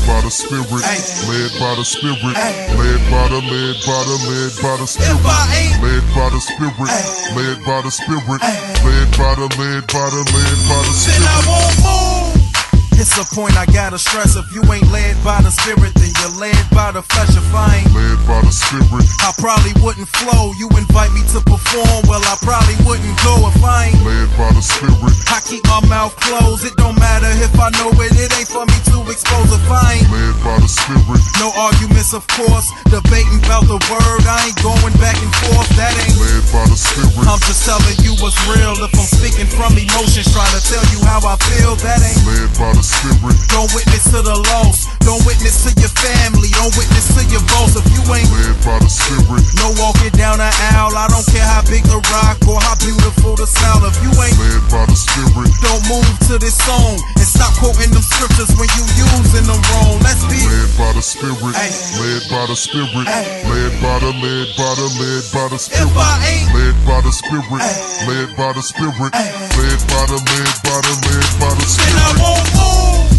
by the spirit, led by the spirit, led by the spirit, led by the spirit, led by the spirit, led by the spirit. Then I won't move. It's a point I gotta stress. If you ain't led by the spirit, then you're led by the flesh. If I ain't led by the spirit, I probably wouldn't flow. You invite me to perform, well I probably wouldn't go. If I ain't led by the spirit, I keep my mouth closed. It don't matter if I know it, it ain't for me to expose. If I ain't led by the spirit, no arguments of course, debating about the word, I ain't going back and forth. That ain't led by the spirit, I'm just telling you what's real. If I'm speaking from emotions, trying to tell you how I feel, that ain't led by the spirit, don't witness to the loss, don't witness to your family, don't witness to your boss. If you ain't led by the spirit, no walking down the aisle, I don't care how big the rock or how beautiful the sound. If you ain't led by the spirit, don't move to this song and stop quoting them scriptures when you using them wrong. Let's be led by the spirit, led by the spirit, led by the spirit, if I ain't led by the spirit, led by the spirit, led by the then I spirit. won't move.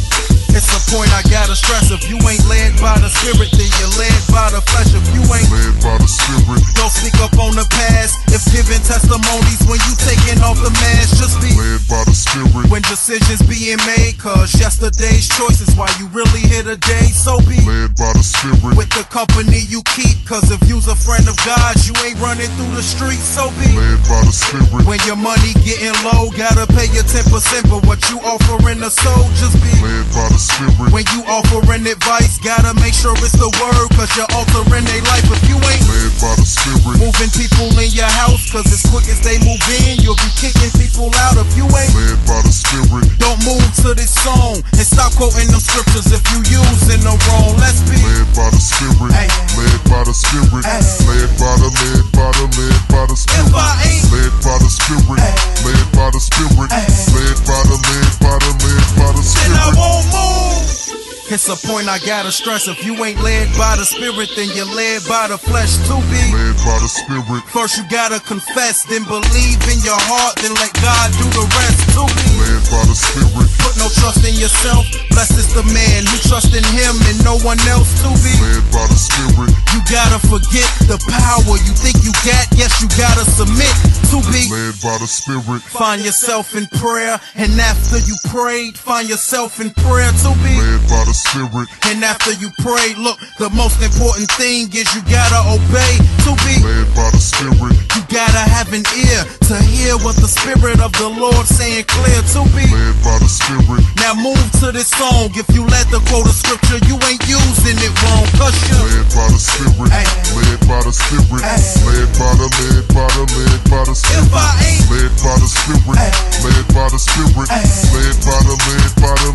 It's a point I gotta stress. If you ain't led by the spirit, then you're led by the flesh. If you ain't Led by the spirit, don't speak up on the past. If giving testimonies when you taking off the mask, just be led by the spirit, when decisions being made. Cause yesterday's choices why you really here today. So be led by the spirit, with the company you keep. Cause if you's a friend of God, you ain't running through the streets. So be led by the spirit, when your money getting low, gotta pay your 10%. But what you offering the soul, just be led by the spirit, when you offering advice, gotta make sure it's the word. Cause you're altering their life. If you ain't led by the spirit, moving people in your house, cause as quick as they move in, you'll be kicking people out. If you ain't led by the spirit, don't move to this song and stop quoting them scriptures if you using them wrong. Let's be led by the spirit, led by the spirit, led by the spirit, if I ain't led by the spirit, led by the spirit, led by the then I spirit. won't move. It's a point I gotta stress. If you ain't led by the spirit, then you're led by the flesh. To be Led by the spirit, first you gotta confess, then believe in your heart, then let God do the rest. To be led by the spirit, put no trust in yourself. Blessed is the man who trusts in him and no one else. To be led by the spirit, you gotta forget the power you think you got. Yes, you gotta submit. To be led by the spirit, find yourself in prayer, and after you prayed, find yourself in prayer. To be led by the spirit, and after you prayed, look, the most important thing is you gotta obey. To be led by the spirit, you gotta have an ear to hear what the Spirit of the Lord saying clear. To be led by the spirit, now move to this song. If you let the quote of scripture, you ain't using it wrong. Cause you led by the spirit, led by the spirit, led by the spirit, if I ain't led by the spirit, led by the spirit, led by the